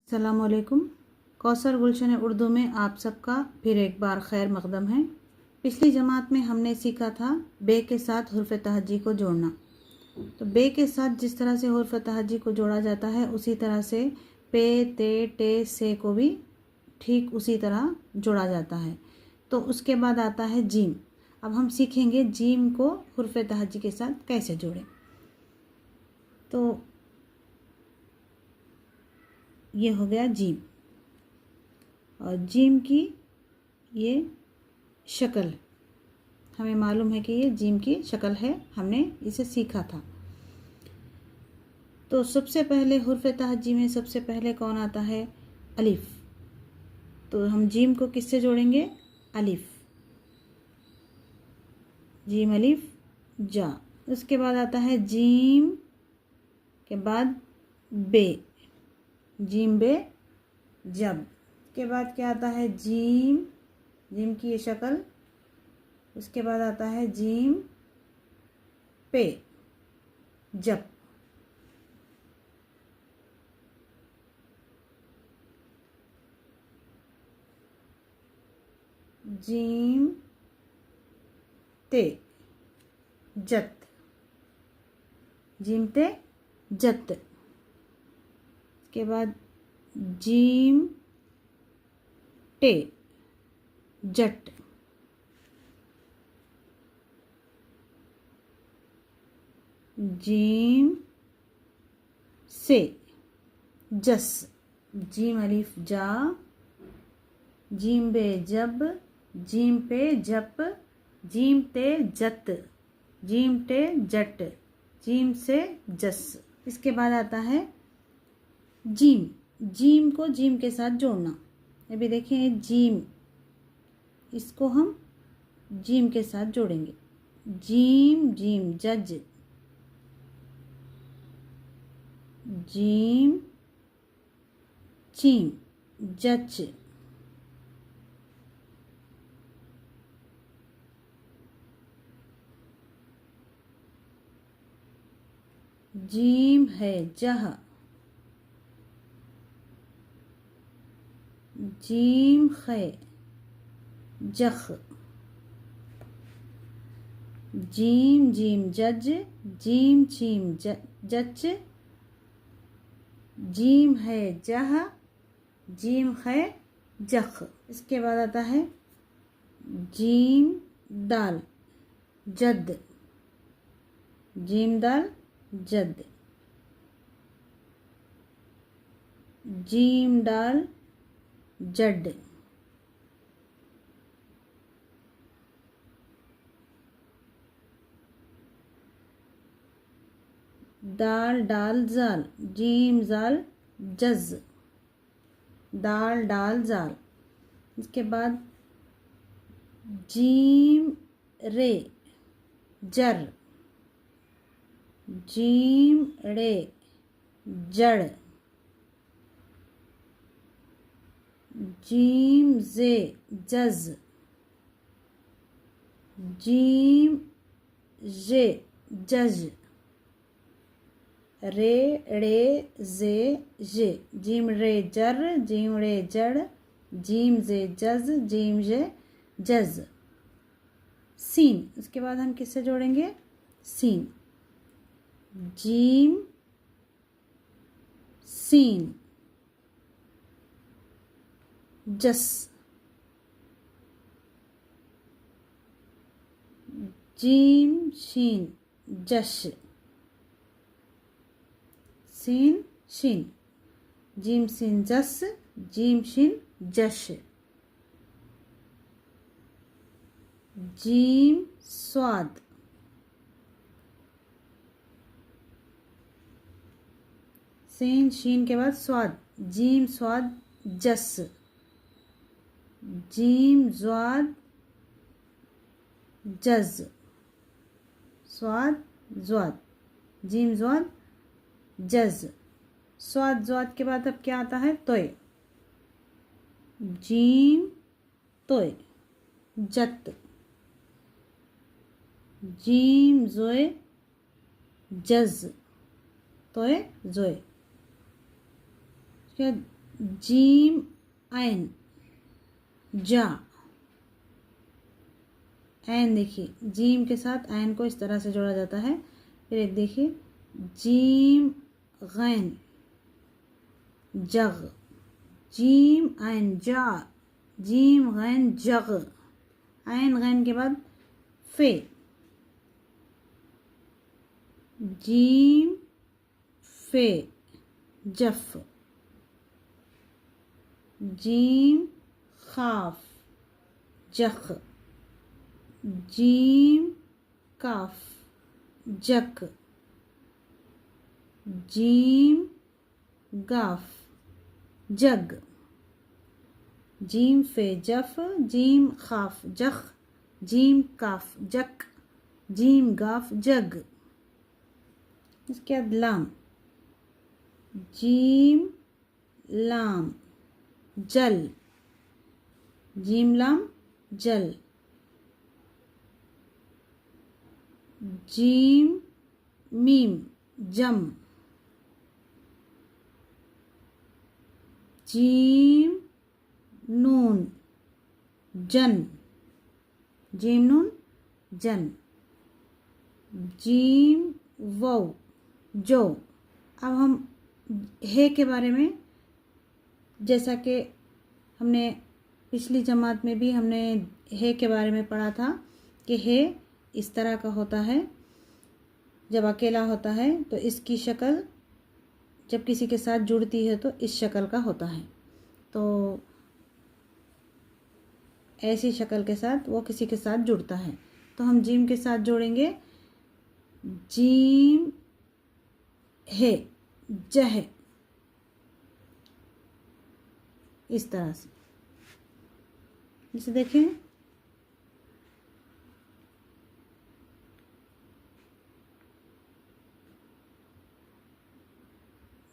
अस्सलामुअलैकुम। कौसर गुलशन उर्दू में आप सबका फिर एक बार खैर मकदम है। पिछली जमात में हमने सीखा था बे के साथ हुर्फ तहज्जी को जोड़ना। तो बे के साथ जिस तरह से हुर्फ तहज्जी को जोड़ा जाता है उसी तरह से पे, ते, टे, से को भी ठीक उसी तरह जोड़ा जाता है। तो उसके बाद आता है जीम। अब हम सीखेंगे जीम को हुर्फ तहज्जी के साथ कैसे जोड़ें। तो ये हो गया जीम, और जीम की ये शक्ल हमें मालूम है कि ये जीम की शक्ल है, हमने इसे सीखा था। तो सबसे पहले हुर्फ तहज्जी में सबसे पहले कौन आता है? अलिफ। तो हम जीम को किससे जोड़ेंगे? अलिफ, जीम अलिफ जा। उसके बाद आता है जीम के बाद बे, जीम बे जब। के बाद क्या आता है? जीम, जीम की ये शक्ल। उसके बाद आता है जीम पे जब। जीम ते जत, जीम ते जत। के बाद जीम टे जट। जीम से जस, जीम अलिफ जा, जीम बे जब, जीम पे जप, जीम ते जत, जीम टे जट, जीम से जस। इसके बाद आता है जीम। जीम को जीम के साथ जोड़ना। अभी देखिए जीम, इसको हम जीम के साथ जोड़ेंगे। जीम, जीम जज, जीम चीम जच, जीम है जह, जीम खे जख, जीम जीम जज, जीम चीम जच, जीम है जह, जीम खे जख। इसके बाद आता है जीम दाल जद, जीम दाल जद, जीम दाल जड, दाल डाल जाल, जीम जाल जज, दाल डाल जाल। इसके बाद जीम रे जर, जीम रे जड़, जीम जे जज, जीम जे जज, रे रे जे जे, जीम रे जर, जीम रे जड़, जीम जे जज, जीम जे जज। सीन, उसके बाद हम किससे जोड़ेंगे? सीन, जीम सीन जस, जीम शीन जश, सीन शीन, जीम सीन जस, जीम शीन जश। जीम स्वाद, सीन शीन के बाद स्वाद, जीम स्वाद जस, जीम ज्वाद जज, स्वाद ज्वाद, जीम ज्वाद जज। स्वाद ज्वाद के बाद अब क्या आता है? तोय, जीम तोय जत, जीम जोय जज, तोय जोय। जीम ऐन जा। ऐन देखिए, जीम के साथ ऐन को इस तरह से जोड़ा जाता है। फिर एक देखिए, जीम गैन जग, जीम ऐन जा, जीम गैन जग, ऐन गैन के बाद फे, जीम फे जफ, जीम खाफ जख, जीम काफ जक, जीम गाफ जग, जीम फे जफ, जीम खाफ जख, जीम काफ जक, जीम गाफ जग। इसके बाद लाम, जीम लाम जल, जीम लाम जल, जीम मीम जम, जीम नून जन, जीम नून जन, जीम वो जो। अब हम हे के बारे में, जैसा कि हमने पिछली जमात में भी हमने हे के बारे में पढ़ा था कि हे इस तरह का होता है, जब अकेला होता है तो इसकी शक्ल जब किसी के साथ जुड़ती है तो इस शक्ल का होता है। तो ऐसी शक्ल के साथ वो किसी के साथ जुड़ता है। तो हम जीम के साथ जोड़ेंगे, जीम है जह, इस तरह से। इसे देखें,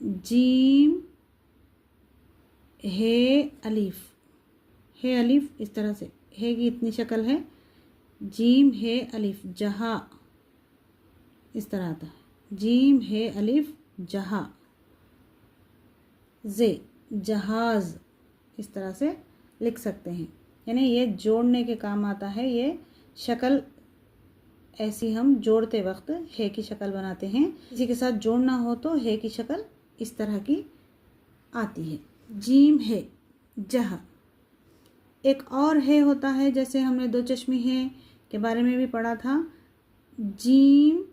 जीम हे अलीफ, हे अलीफ इस तरह से, हे की इतनी शक्ल है, जीम हे अलीफ जहा, इस तरह आता है, जीम हे अलीफ जहा, जे जहाज, इस तरह से लिख सकते हैं। यानी ये जोड़ने के काम आता है। ये शक्ल ऐसी हम जोड़ते वक्त हे की शक्ल बनाते हैं। किसी के साथ जोड़ना हो तो हे की शक्ल इस तरह की आती है। जीम है जह। एक और है होता है, जैसे हमने दो चश्मी है के बारे में भी पढ़ा था, जीम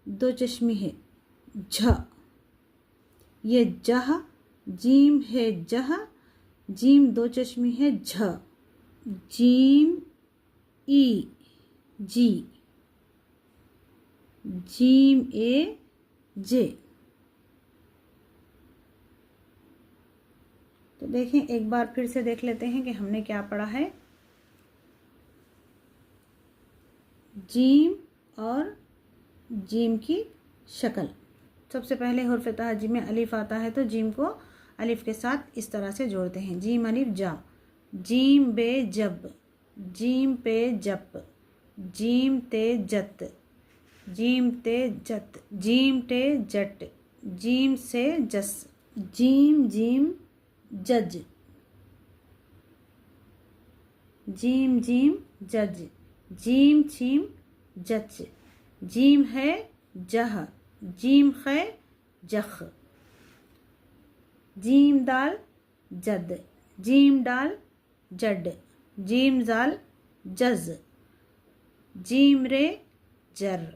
दो चश्मी है झ, ये जह, जीम है जह, जीम दो चश्मी है झ, जीम ई जी, जीम ए जे। तो देखें, एक बार फिर से देख लेते हैं कि हमने क्या पढ़ा है। जीम और जीम की शक्ल। सबसे पहले हुर्फ तहजी में अलिफ आता है तो जीम को अलिफ के साथ इस तरह से जोड़ते हैं, जीम अलिफ जा, जीम बे जब, जीम पे जप, जीम ते जत, जीम ते जत, जीम टे जट, जीम से जस, जीम जीम जज, जीम जीम जज, जीम छीम जच, जीम है जह, जीम खे जख, जीम दाल जद, जीम डाल जड, जीम जाल जज, जीम रे जर,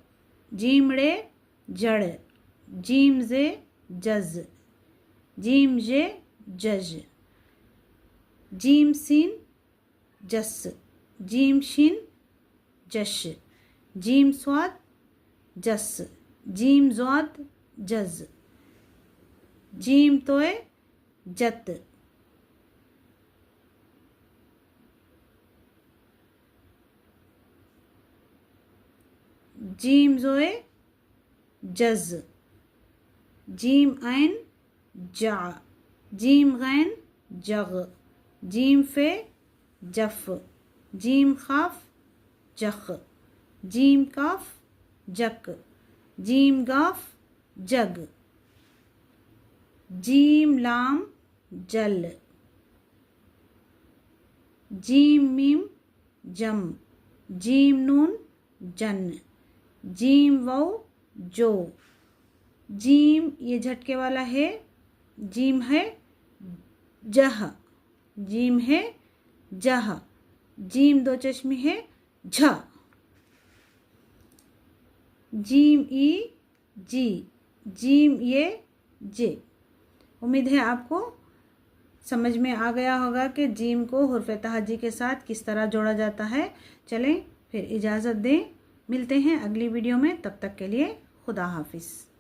जीम रे जड़, जीम जे जज, जीम जे जज, जीम सीन जस, जीम शीन जश, जीम स्वाद जस, जीम ज्वाद जज, जीम तोए जत, जीम जोए जज, जीम ऐन जा, जीम गैन जग, जीम फे जफ, जीम खाफ जख, जीम काफ जक, जीम गाफ जग, जीम लाम जल। जीम मीम जम, जीम नून जन, जीम वाव जो। जीम ये झटके वाला है, जीम है जह, जीम है जह। जीम दो चश्मे है झ। जीम ई जी, जीम ये जे। उम्मीद है आपको समझ में आ गया होगा कि जीम को हुर्फ तहज्जी के साथ किस तरह जोड़ा जाता है। चलें फिर इजाज़त दें, मिलते हैं अगली वीडियो में। तब तक के लिए खुदा हाफिज़।